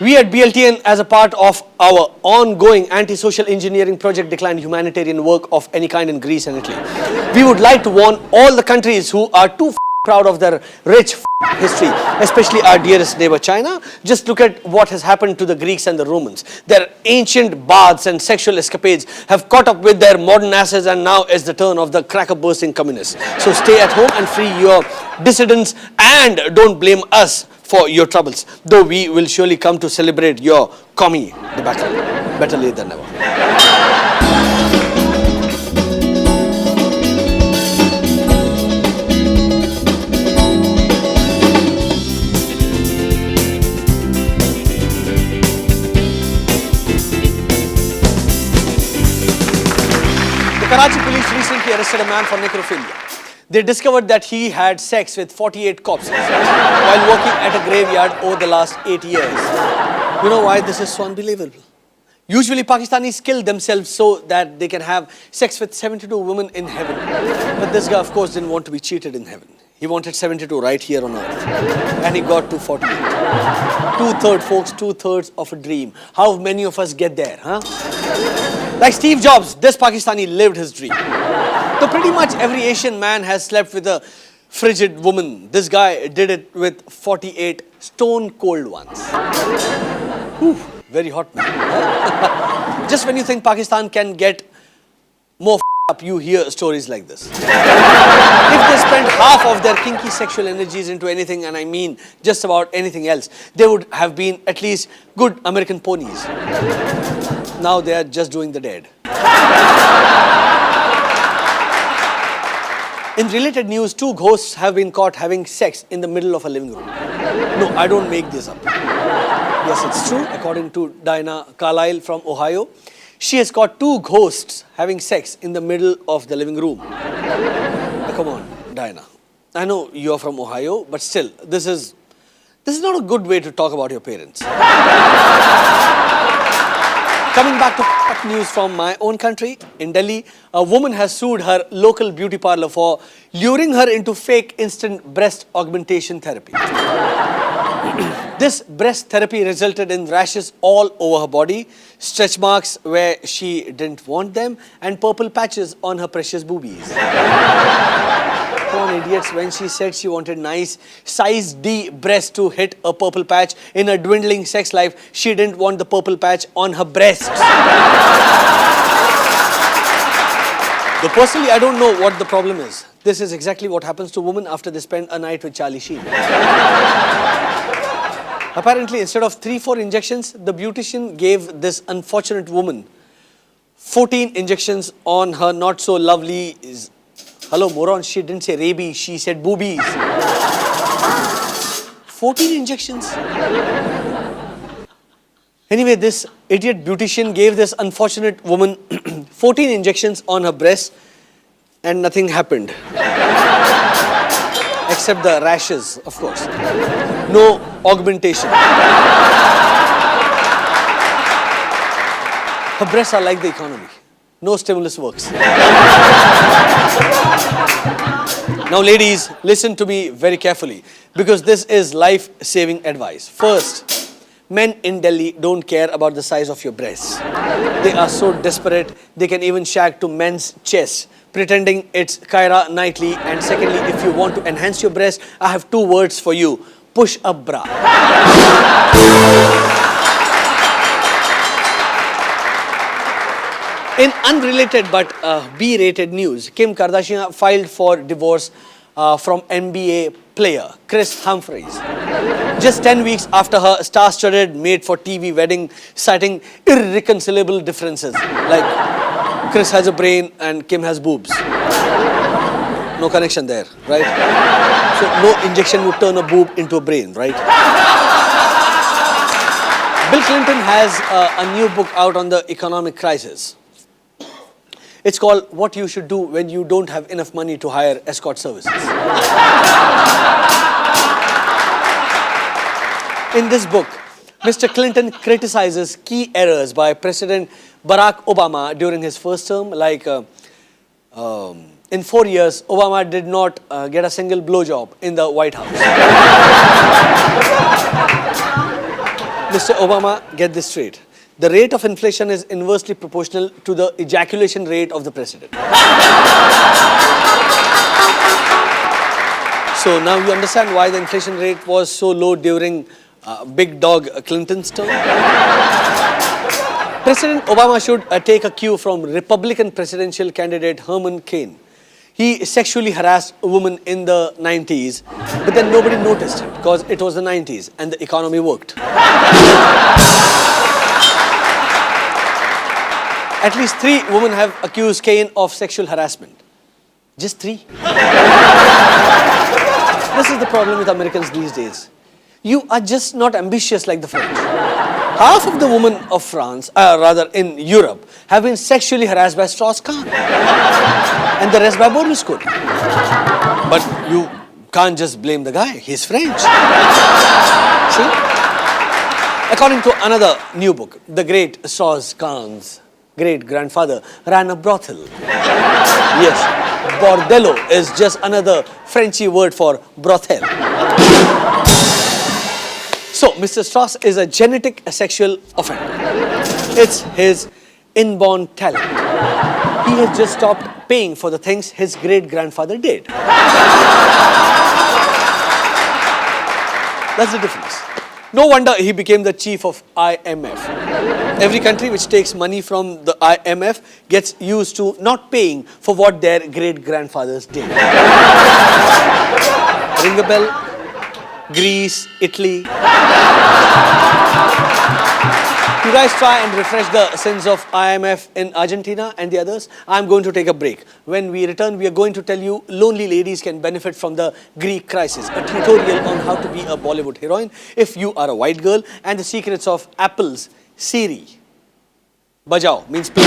We at BLTN, as a part of our ongoing anti-social engineering project, declined humanitarian work of any kind in Greece and Italy. We would like to warn all the countries who are too proud of their rich history, especially our dearest neighbor China. Just look at what has happened to the Greeks and the Romans. Their ancient baths and sexual escapades have caught up with their modern asses, and now is the turn of the cracker-bursting communists. So stay at home and free your dissidents, and don't blame us for your troubles, though we will surely come to celebrate your commie debacle. Better late than never. The Karachi police recently arrested a man for necrophilia. They discovered that he had sex with 48 corpses while working at a graveyard over the last 8 years. You know why this is so unbelievable? Usually Pakistanis kill themselves so that they can have sex with 72 women in heaven. But this guy, of course, didn't want to be cheated in heaven. He wanted 72 right here on earth. And he got to 48. Two-thirds, folks, two-thirds of a dream. How many of us get there, huh? Like Steve Jobs, this Pakistani lived his dream. So pretty much every Asian man has slept with a frigid woman. This guy did it with 48 stone cold ones. Whew, very hot man. Just when you think Pakistan can get more up, you hear stories like this. If they spent half of their kinky sexual energies into anything, and I mean just about anything else, they would have been at least good American ponies. Now they are just doing the dead. In related news, 2 ghosts have been caught having sex in the middle of a living room. No, I don't make this up. Yes, it's true. According to Diana Carlisle from Ohio, she has caught 2 ghosts having sex in the middle of the living room. Now, come on, Diana. I know you're from Ohio, but still, this is not a good way to talk about your parents. Coming back to news from my own country, in Delhi, a woman has sued her local beauty parlor for luring her into fake instant breast augmentation therapy. This breast therapy resulted in rashes all over her body, stretch marks where she didn't want them, and purple patches on her precious boobies. Come on, idiots, when she said she wanted nice size D breast to hit a purple patch in her dwindling sex life, she didn't want the purple patch on her breasts. Though personally, I don't know what the problem is. This is exactly what happens to women after they spend a night with Charlie Sheen. Apparently, instead of 3-4 injections, the beautician gave this unfortunate woman 14 injections on her not so lovely... Hello, moron, she didn't say rabies, she said boobies. 14 injections. Anyway, this idiot beautician gave this unfortunate woman 14 injections on her breast and nothing happened. Except the rashes, of course. No augmentation. Her breasts are like the economy. No stimulus works. Now, ladies, listen to me very carefully, because this is life-saving advice. First, men in Delhi don't care about the size of your breasts. They are so desperate, they can even shag to men's chests, pretending it's Kyra Knightley. And secondly, if you want to enhance your breast, I have 2 words for you. Push-up bra. In unrelated but B-rated news, Kim Kardashian filed for divorce from NBA player Kris Humphries. Just 10 weeks after her star-studded made-for-TV wedding, citing irreconcilable differences. Like, Kris has a brain and Kim has boobs. No connection there, right? So no injection would turn a boob into a brain, right? Bill Clinton has a new book out on the economic crisis. It's called What You Should Do When You Don't Have Enough Money to Hire Escort Services. In this book, Mr. Clinton criticizes key errors by President Barack Obama during his first term, like in 4 years, Obama did not get a single blowjob in the White House. Mr. Obama, get this straight. The rate of inflation is inversely proportional to the ejaculation rate of the president. So now you understand why the inflation rate was so low during big dog Clinton's term. President Obama should take a cue from Republican presidential candidate Herman Cain. He sexually harassed a woman in the 90s, but then nobody noticed it because it was the 90s and the economy worked. At least 3 women have accused Cain of sexual harassment. Just 3. This is the problem with Americans these days. You are just not ambitious like the French. Half of the women of France, rather in Europe, have been sexually harassed by Strauss-Kahn. And the rest by Berlusconi. But you can't just blame the guy. He's French. See? According to another new book, the great Strauss-Kahn's great-grandfather ran a brothel. Yes, bordello is just another Frenchy word for brothel. So, Mr. Strauss is a genetic sexual offender. It's his inborn talent. He has just stopped paying for the things his great-grandfather did. That's the difference. No wonder he became the chief of IMF. Every country which takes money from the IMF gets used to not paying for what their great-grandfathers did. Ring a bell? Greece, Italy. You guys try and refresh the sins of IMF in Argentina and the others. I'm going to take a break. When we return, we are going to tell you lonely ladies can benefit from the Greek crisis, a tutorial on how to be a Bollywood heroine if you are a white girl, and the secrets of Apple's Siri. Bajao means play.